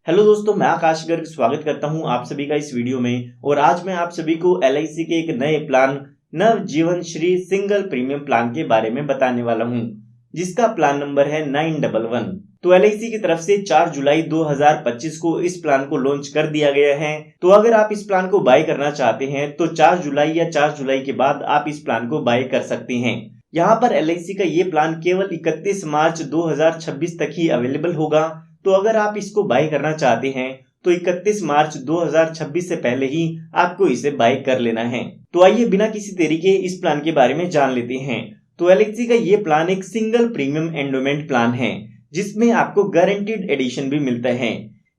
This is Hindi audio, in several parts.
हेलो दोस्तों, मैं आकाश गर्ग स्वागत करता हूं आप सभी का इस वीडियो में। और आज मैं आप सभी को एलआईसी के एक नए प्लान नव जीवन श्री सिंगल प्रीमियम प्लान के बारे में बताने वाला हूं, जिसका प्लान नंबर है 911। तो एलआईसी की तरफ से 4 जुलाई 2025 को इस प्लान को लॉन्च कर दिया गया है। तो अगर आप इस प्लान को बाय करना चाहते हैं तो 4 जुलाई या 4 जुलाई के बाद आप इस प्लान को बाय कर सकते हैं। यहाँ पर एलआईसी का ये प्लान केवल 31 मार्च 2026 तक ही अवेलेबल होगा। तो अगर आप इसको बाय करना चाहते हैं तो 31 मार्च 2026 से पहले ही आपको इसे बाय कर लेना है। तो आइए बिना किसी देरी के इस प्लान के बारे में जान लेते हैं। तो एलआईसी का ये प्लान एक सिंगल प्रीमियम एंडोमेंट प्लान है, जिसमें आपको गारंटीड एडिशन भी मिलता है।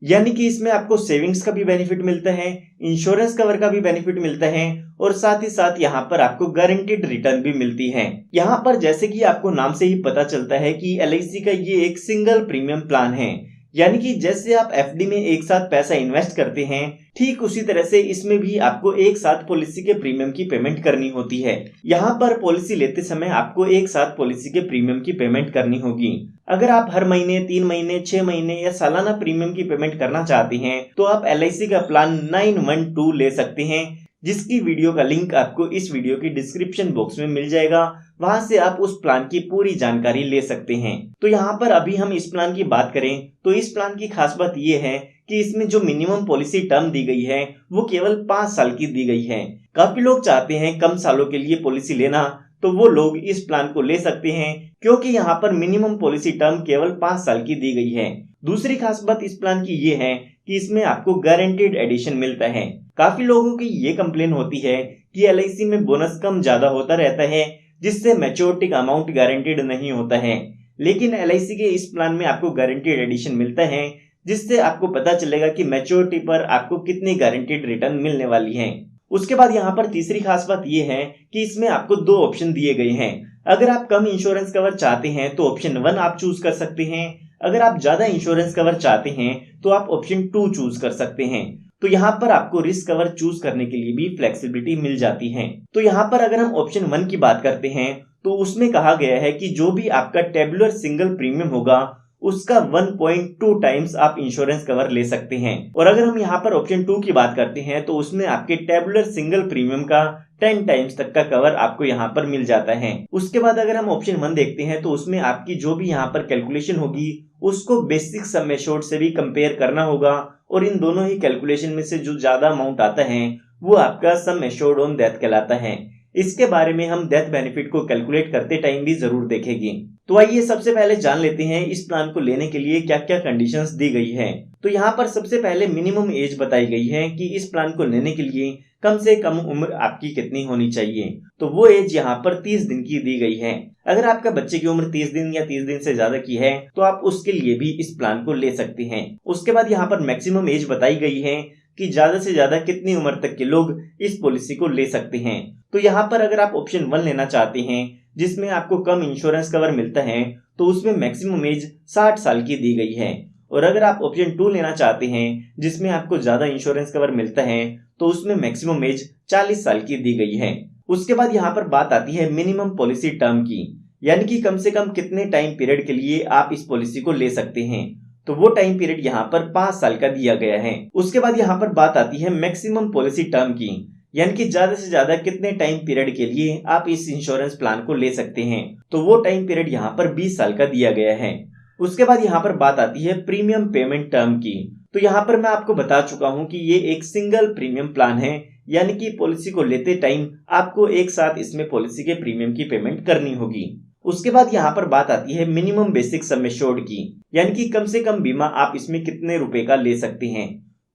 यानी कि इसमें आपको सेविंग्स का भी बेनिफिट मिलता है, इंश्योरेंस कवर का भी बेनिफिट मिलता है और साथ ही साथ यहाँ पर आपको गारंटीड रिटर्न भी मिलती है। यहाँ पर जैसे कि आपको नाम से ही पता चलता है कि एलआईसी का ये एक सिंगल प्रीमियम प्लान है। यानी कि जैसे आप एफडी में एक साथ पैसा इन्वेस्ट करते हैं, ठीक उसी तरह से इसमें भी आपको एक साथ पॉलिसी के प्रीमियम की पेमेंट करनी होती है। यहाँ पर पॉलिसी लेते समय आपको एक साथ पॉलिसी के प्रीमियम की पेमेंट करनी होगी। अगर आप हर महीने, 3 महीने, 6 महीने या सालाना प्रीमियम की पेमेंट करना चाहते हैं तो आप एलआईसी का प्लान 912 ले सकते हैं, जिसकी वीडियो का लिंक आपको इस वीडियो की डिस्क्रिप्शन बॉक्स में मिल जाएगा। वहां से आप उस प्लान की पूरी जानकारी ले सकते हैं। तो यहाँ पर अभी हम इस प्लान की बात करें तो इस प्लान की खास बात ये है कि इसमें जो मिनिमम पॉलिसी टर्म दी गई है वो केवल 5 साल की दी गई है। काफी लोग चाहते हैं कम सालों के लिए पॉलिसी लेना, तो वो लोग इस प्लान को ले सकते हैं क्योंकि यहाँ पर मिनिमम पॉलिसी टर्म केवल 5 साल की दी गई है। दूसरी खास बात इस प्लान की ये है कि इसमें आपको गारंटीड एडिशन मिलता है। काफी लोगों की ये कंप्लेन होती है कि एलआईसी में बोनस कम ज्यादा होता रहता है, जिससे मैच्योरिटी का अमाउंट गारंटीड नहीं होता है। लेकिन एलआईसी के इस प्लान में आपको गारंटीड एडिशन मिलता है, जिससे आपको पता चलेगा कि मैच्योरिटी पर आपको कितनी गारंटीड रिटर्न मिलने वाली है। उसके बाद यहाँ पर तीसरी खास बात यह है कि इसमें आपको 2 ऑप्शन दिए गए हैं। अगर आप कम इंश्योरेंस कवर चाहते हैं तो ऑप्शन 1 आप चूज कर सकते हैं। अगर आप ज्यादा इंश्योरेंस कवर चाहते हैं तो आप ऑप्शन 2 चूज कर सकते हैं। तो यहाँ पर आपको रिस्क कवर चूज करने के लिए भी फ्लेक्सिबिलिटी मिल जाती है। तो यहाँ पर अगर हम ऑप्शन 1 की बात करते हैं तो उसमें कहा गया है कि जो भी आपका टेबुलर सिंगल प्रीमियम होगा उसका 1.2 टाइम्स आप इंश्योरेंस कवर ले सकते हैं। और अगर हम यहाँ पर ऑप्शन 2 की बात करते हैं तो उसमें आपके टेबुलर सिंगल प्रीमियम का 10 टाइम्स तक का कवर आपको यहाँ पर मिल जाता है। उसके बाद अगर हम ऑप्शन 1 देखते हैं तो उसमें आपकी जो भी यहाँ पर कैलकुलेशन होगी उसको बेसिक सम एश्योर्ड से भी कंपेयर करना होगा, और इन दोनों ही कैलकुलेशन में से जो ज्यादा अमाउंट आता है वो आपका सम एश्योर्ड ऑन डेथ कहलाता है। इसके बारे में हम डेथ बेनिफिट को कैलकुलेट करते टाइम भी जरूर देखेंगे। तो आइए सबसे पहले जान लेते हैं इस प्लान को लेने के लिए क्या क्या कंडीशंस दी गई है। तो यहाँ पर सबसे पहले मिनिमम एज बताई गई है कि इस प्लान को लेने के लिए कम से कम उम्र आपकी कितनी होनी चाहिए। तो वो एज यहाँ पर 30 दिन की दी गई है। अगर आपका बच्चे की उम्र 30 दिन या 30 दिन से ज्यादा की है तो आप उसके लिए भी इस प्लान को ले सकते हैं। उसके बाद यहाँ पर मैक्सिमम एज बताई गई है कि ज्यादा से ज्यादा कितनी उम्र तक के लोग इस पॉलिसी को ले सकते हैं। तो यहाँ पर अगर आप ऑप्शन 1 लेना चाहते हैं जिसमें आपको कम इंश्योरेंस कवर मिलता है तो उसमें मैक्सिमम एज 60 साल की दी गई है। और अगर आप ऑप्शन 2 लेना चाहते हैं जिसमें आपको ज्यादा इंश्योरेंस कवर मिलता है तो उसमें मैक्सिमम एज 40 साल की दी गई है। उसके बाद यहाँ पर बात आती है मिनिमम पॉलिसी टर्म की, यानी कि कम से कम कितने टाइम पीरियड के लिए आप इस पॉलिसी को ले सकते हैं। तो वो टाइम पीरियड यहाँ पर 5 साल का दिया गया है। उसके बाद यहाँ पर बात आती है मैक्सिमम पॉलिसी टर्म की, यानी कि ज्यादा से ज्यादा कितने टाइम पीरियड के लिए आप इस इंश्योरेंस प्लान को ले सकते हैं। तो वो टाइम पीरियड यहाँ पर 20 साल का दिया गया है। उसके बाद यहाँ पर बात आती है प्रीमियम पेमेंट टर्म की। तो यहाँ पर मैं आपको बता चुका हूँ कि ये एक सिंगल प्रीमियम प्लान है, यानी कि पॉलिसी को लेते टाइम आपको एक साथ इसमें पॉलिसी के प्रीमियम की पेमेंट करनी होगी। उसके बाद यहाँ पर बात आती है मिनिमम बेसिक सम एश्योर्ड की, यानी कि कम से कम बीमा आप इसमें कितने रुपए का ले सकते हैं।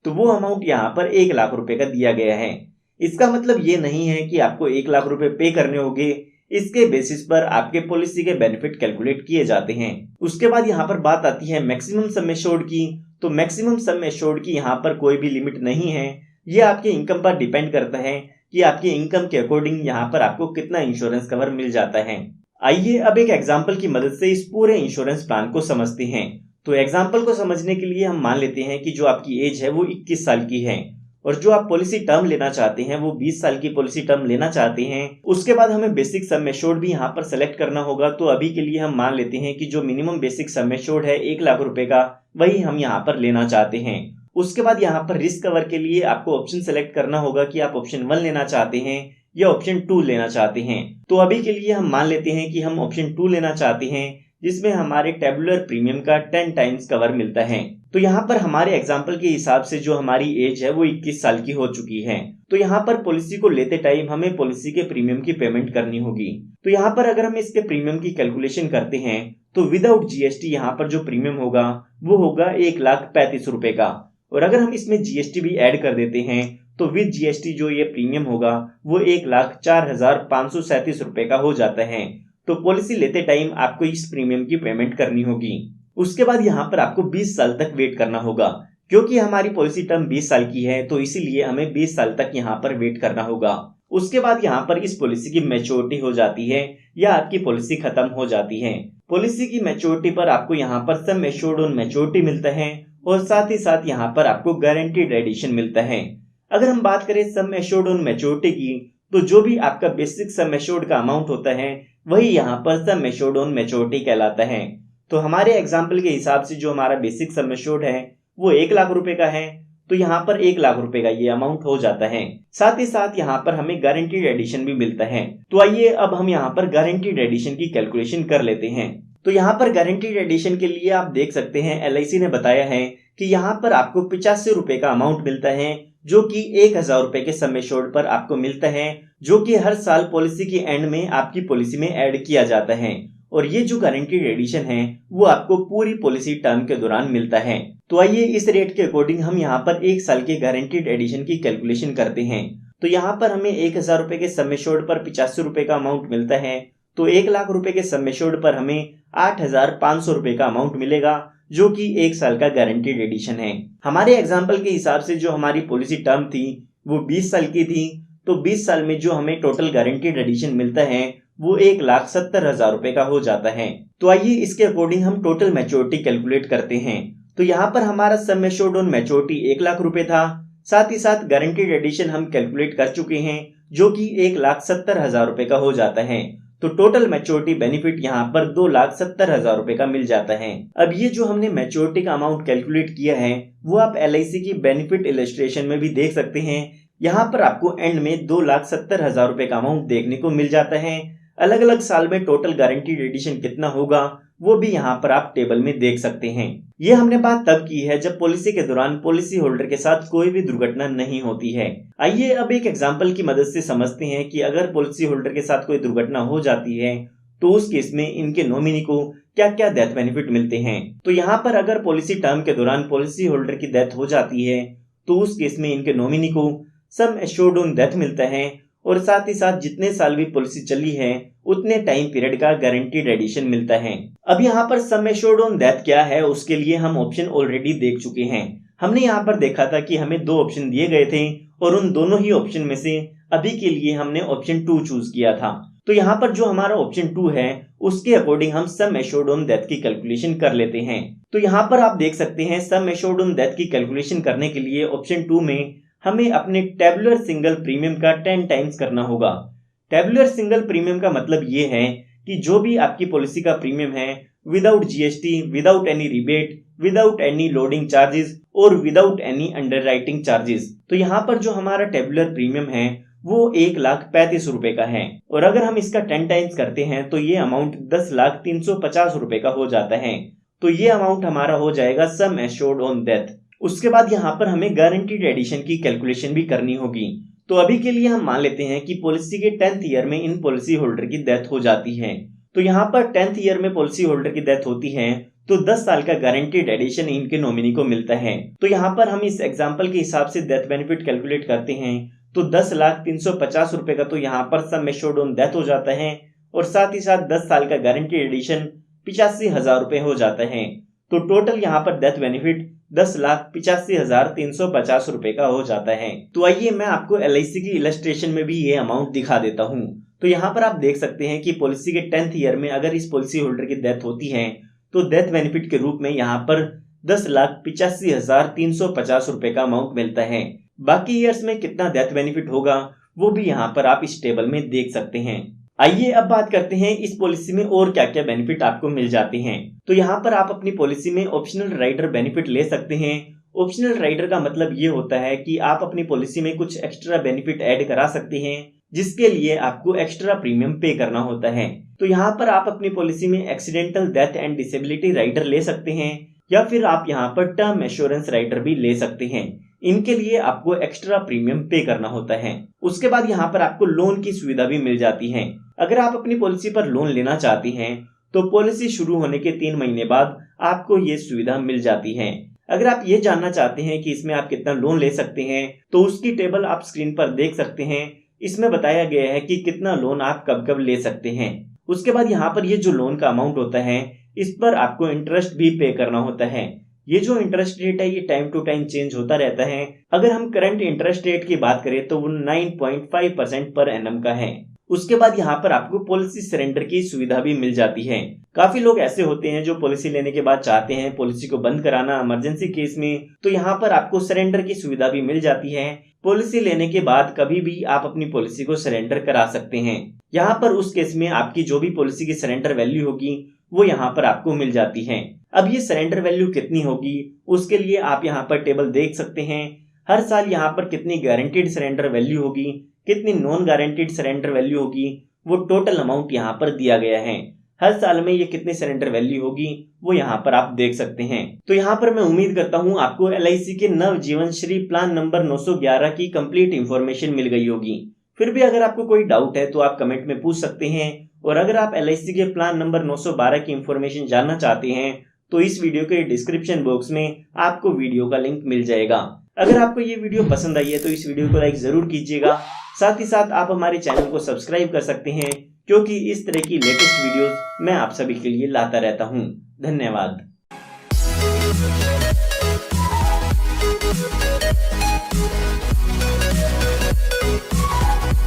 तो वो अमाउंट यहाँ पर 1 लाख रुपए का दिया गया है। इसका मतलब ये नहीं है कि आपको 1 लाख रुपए पे करने होंगे, इसके बेसिस पर आपके पॉलिसी के बेनिफिट कैलकुलेट किए जाते हैं। उसके बाद यहाँ पर बात आती है मैक्सिमम सम एश्योर्ड की। तो मैक्सिमम सम एश्योर्ड की यहाँ पर कोई भी लिमिट नहीं है, ये आपके इनकम पर डिपेंड करता है कि आपकी इनकम के अकॉर्डिंग यहाँ पर आपको कितना इंश्योरेंस कवर मिल जाता है। आइए अब एक एग्जाम्पल की मदद से इस पूरे इंश्योरेंस प्लान को समझते हैं। तो एग्जाम्पल को समझने के लिए हम मान लेते हैं कि जो आपकी एज है वो 21 साल की है। और जो आप पॉलिसी टर्म लेना चाहते हैं वो 20 साल की पॉलिसी टर्म लेना चाहते हैं। उसके बाद हमें बेसिक सम एश्योर्ड भी यहाँ पर सेलेक्ट करना होगा। तो अभी के लिए हम मान लेते हैं कि जो मिनिमम बेसिक सम एश्योर्ड है 1 लाख रुपए का, वही हम यहाँ पर लेना चाहते हैं। उसके बाद यहाँ पर रिस्क कवर के लिए आपको ऑप्शन सेलेक्ट करना होगा कि आप ऑप्शन 1 लेना चाहते हैं या ऑप्शन 2 लेना चाहते हैं। तो अभी के लिए हम मान लेते हैं कि हम ऑप्शन 2 लेना चाहते हैं, जिसमें हमारे टेबुलर प्रीमियम का 10 टाइम्स कवर मिलता है। तो यहाँ पर हमारे एग्जाम्पल के हिसाब से जो हमारी एज है वो 21 साल की हो चुकी है। तो यहाँ पर पॉलिसी को लेते टाइम हमें पॉलिसी के प्रीमियम की पेमेंट करनी होगी। तो यहाँ पर अगर हम इसके प्रीमियम की कैलकुलेशन करते हैं तो विदाउट जीएसटी यहाँ पर जो प्रीमियम होगा वो होगा 1,35,000 रुपए का। और अगर हम इसमें जीएसटी भी ऐड कर देते हैं तो विद जीएसटी जो ये प्रीमियम होगा वो 1,04,537 रुपए का हो जाता है। तो पॉलिसी लेते टाइम आपको इस प्रीमियम की पेमेंट करनी होगी। उसके बाद यहाँ पर आपको 20 साल तक वेट करना होगा। क्योंकि हमारी पॉलिसी टर्म 20 साल की है तो इसीलिए हमें 20 साल तक यहाँ पर वेट करना होगा। उसके बाद यहाँ पर इस पॉलिसी की मैच्योरिटी हो जाती है या आपकी पॉलिसी खत्म हो जाती है। पॉलिसी की मैच्योरिटी पर आपको यहाँ पर सम एश्योर्ड ऑन मैच्योरिटी मिलता है और साथ ही साथ यहाँ पर आपको गारंटीड एडिशन मिलता है। अगर हम बात करें सम एश्योर्ड ऑन मैच्योरिटी की, तो जो भी आपका बेसिक सम एश्योर्ड का अमाउंट होता है वही यहाँ पर सम एश्योर्ड ऑन मैच्योरिटी कहलाता है। तो हमारे एग्जाम्पल के हिसाब से जो हमारा बेसिक सम एश्योर्ड है वो 1 लाख रुपए का है, तो यहाँ पर 1 लाख रुपए का ये अमाउंट हो जाता है। साथ ही साथ यहाँ पर हमें गारंटीड एडिशन भी मिलता है। तो आइए अब हम यहाँ पर गारंटीड एडिशन की कैलकुलेशन कर लेते हैं। तो यहाँ पर गारंटीड एडिशन के लिए आप देख सकते हैं एलआईसी ने बताया है कि यहाँ पर आपको 85 रुपए का अमाउंट मिलता है, जो कि 1,000 रुपए के सम एश्योर्ड पर आपको मिलता है, जो कि हर साल पॉलिसी के एंड में आपकी पॉलिसी में ऐड किया जाता है। और ये जो गारंटीड एडिशन है वो आपको पूरी पॉलिसी टर्म के दौरान मिलता है। तो आइए इस रेट के अकॉर्डिंग हम यहाँ पर 1 साल के गारंटीड एडिशन की कैलकुलेशन करते हैं। तो यहाँ पर हमें 1,000 रुपए के सम एश्योर्ड पर 85 रुपए का अमाउंट मिलता है, तो 1 लाख रुपए के सम एश्योर्ड पर हमें 8,500 रुपए का अमाउंट मिलेगा, जो कि 1 साल का गारंटीड एडिशन है। हमारे एग्जाम्पल के हिसाब से जो हमारी पॉलिसी टर्म थी वो 20 साल की थी, तो 20 साल में जो हमें टोटल गारंटीड एडिशन मिलता है वो 1,70,000 रुपए का हो जाता है। तो आइए इसके अकॉर्डिंग हम टोटल मैच्योरिटी कैलकुलेट करते हैं। तो यहाँ पर हमारा sum assured on maturity 1 lakh रुपए था, साथ ही साथ गारंटीड एडिशन हम कैलकुलेट कर चुके हैं जो कि 1,70,000 रुपए का हो जाता है। तो टोटल मैच्योरिटी बेनिफिट यहाँ पर 2,70,000 रुपए का मिल जाता है। अब ये जो हमने मैच्योरिटी का अमाउंट कैलकुलेट किया है वो आप एलआईसी की बेनिफिट इलस्ट्रेशन में भी देख सकते हैं। यहाँ पर आपको एंड में 2,70,000 रुपए का अमाउंट देखने को मिल जाता है। अलग अलग साल में टोटल गारंटीड एडिशन कितना होगा वो भी यहाँ पर आप टेबल में देख सकते हैं। ये हमने बात तब की है जब पॉलिसी के दौरान पॉलिसी होल्डर के साथ कोई भी दुर्घटना नहीं होती है। आइए अब एक एग्जांपल की मदद से समझते हैं कि अगर पॉलिसी होल्डर के साथ कोई दुर्घटना हो जाती है तो उस केस में इनके नॉमिनी को क्या क्या डेथ बेनिफिट मिलते हैं। तो यहाँ पर अगर पॉलिसी टर्म के दौरान पॉलिसी होल्डर की डेथ हो जाती है तो उस केस में इनके नॉमिनी को सम एश्योर्ड ऑन डेथ मिलता है और साथ ही साथ जितने साल भी पॉलिसी चली है उतने टाइम पीरियड का गारंटीड एडिशन मिलता है। अब यहाँ पर सम एश्योर्ड ऑन डेथ क्या है उसके लिए हम ऑप्शन ऑलरेडी देख चुके हैं। हमने यहाँ पर देखा था कि हमें 2 ऑप्शन दिए गए थे और उन दोनों ही ऑप्शन में से अभी के लिए हमने ऑप्शन 2 चूज किया था। तो यहाँ पर जो हमारा ऑप्शन 2 है उसके अकॉर्डिंग हम सम एश्योर्ड ऑन डेथ की कैलकुलेशन कर लेते हैं। तो यहाँ पर आप देख सकते हैं सम एश्योर्ड ऑन डेथ की कैलकुलेशन करने के लिए ऑप्शन 2 में हमें अपने टेबुलर सिंगल प्रीमियम का 10 टाइम्स करना होगा। टेबुलर सिंगल प्रीमियम का मतलब ये है कि जो भी आपकी पॉलिसी का प्रीमियम है without GST, without any rebate, without any loading charges और विदाउट एनी अंडरराइटिंग चार्जेस। तो यहाँ पर जो हमारा टेबुलर प्रीमियम है वो 1,35,000 रुपए का है और अगर हम इसका 10 टाइम्स करते हैं तो ये अमाउंट 10,350 रुपए का हो जाता है। तो ये अमाउंट हमारा हो जाएगा सम एश्योर्ड ऑन डेथ। उसके बाद यहाँ पर हमें गारंटीड एडिशन की कैलकुलेशन भी करनी होगी। तो अभी के लिए हम मान लेते हैं कि पॉलिसी के 10th ईयर में इन पॉलिसी होल्डर की डेथ हो जाती है। तो यहाँ पर 10th ईयर में पॉलिसी होल्डर की डेथ होती है तो 10 साल का गारंटीड एडिशन इनके नॉमिनी को मिलता है। तो यहाँ पर हम इस एग्जाम्पल के हिसाब से डेथ बेनिफिट कैलकुलेट करते हैं तो 10,350 रुपए का तो यहाँ पर सम एश्योर्ड ऑन डेथ हो जाता है और साथ ही साथ 10 साल का गारंटीड एडिशन 85,000 रुपए हो जाता है। तो टोटल यहाँ पर डेथ बेनिफिट 10,85,350 रुपए का हो जाता है। तो आइए मैं आपको एलआईसी की इलस्ट्रेशन में भी ये अमाउंट दिखा देता हूँ। तो यहाँ पर आप देख सकते हैं कि पॉलिसी के 10th ईयर में अगर इस पॉलिसी होल्डर की डेथ होती है तो डेथ बेनिफिट के रूप में यहाँ पर 10,85,350 रुपए का अमाउंट मिलता है। बाकी ईयर्स में कितना डेथ बेनिफिट होगा वो भी यहाँ पर आप इस टेबल में देख सकते हैं। आइए अब बात करते हैं इस पॉलिसी में और क्या क्या बेनिफिट आपको मिल जाते हैं। तो यहाँ पर आप अपनी पॉलिसी में ऑप्शनल राइडर बेनिफिट ले सकते हैं। ऑप्शनल राइडर का मतलब ये होता है कि आप अपनी पॉलिसी में कुछ एक्स्ट्रा बेनिफिट ऐड करा सकते हैं जिसके लिए आपको एक्स्ट्रा प्रीमियम पे करना होता है। तो यहाँ पर आप अपनी पॉलिसी में accidental death and disability rider ले सकते हैं या फिर आप यहाँ पर टर्म एश्योरेंस राइडर भी ले सकते हैं। इनके लिए आपको एक्स्ट्रा प्रीमियम पे करना होता है। उसके बाद यहाँ पर आपको लोन की सुविधा भी मिल जाती है। अगर आप अपनी पॉलिसी पर लोन लेना चाहती हैं तो पॉलिसी शुरू होने के 3 महीने बाद आपको ये सुविधा मिल जाती है। अगर आप ये जानना चाहते हैं कि इसमें आप कितना लोन ले सकते हैं तो उसकी टेबल आप स्क्रीन पर देख सकते हैं। इसमें बताया गया है कि कितना लोन आप कब कब ले सकते हैं। उसके बाद यहाँ पर ये जो लोन का अमाउंट होता है इस पर आपको इंटरेस्ट भी पे करना होता है। ये जो इंटरेस्ट रेट है ये टाइम टू टाइम चेंज होता रहता है। अगर हम करंट इंटरेस्ट रेट की बात करें तो वो 9.5% पर एनम का है। उसके बाद यहाँ पर आपको पॉलिसी सरेंडर की सुविधा भी मिल जाती है। काफी लोग ऐसे होते हैं जो पॉलिसी लेने के बाद चाहते हैं पॉलिसी को बंद कराना इमरजेंसी केस में, तो यहाँ पर आपको सरेंडर की सुविधा भी मिल जाती है। पॉलिसी लेने के बाद कभी भी आप अपनी पॉलिसी को सरेंडर करा सकते हैं। यहाँ पर उस केस में आपकी जो भी पॉलिसी की सरेंडर वैल्यू होगी वो यहाँ पर आपको मिल जाती है। अब ये सरेंडर वैल्यू कितनी होगी उसके लिए आप यहाँ पर टेबल देख सकते हैं। हर साल यहाँ पर कितनी गारंटीड सरेंडर वैल्यू होगी, कितनी नॉन गारंटीड सरेंडर वैल्यू होगी, वो टोटल अमाउंट यहाँ पर दिया गया है। हर साल में ये कितनी सरेंडर वैल्यू होगी वो यहाँ पर आप देख सकते हैं। तो यहाँ पर मैं उम्मीद करता हूँ आपको LIC के नव जीवन श्री प्लान नंबर 911 की कंप्लीट इंफॉर्मेशन मिल गई होगी। फिर भी अगर आपको कोई डाउट है तो आप कमेंट में पूछ सकते हैं। और अगर आप LIC के प्लान नंबर 912 की इंफॉर्मेशन जानना चाहते हैं तो इस वीडियो के डिस्क्रिप्शन बॉक्स में आपको वीडियो का लिंक मिल जाएगा। अगर आपको ये वीडियो पसंद आई है तो इस वीडियो को लाइक जरूर कीजिएगा। साथ ही साथ आप हमारे चैनल को सब्सक्राइब कर सकते हैं क्योंकि इस तरह की लेटेस्ट वीडियोस मैं आप सभी के लिए लाता रहता हूँ। धन्यवाद।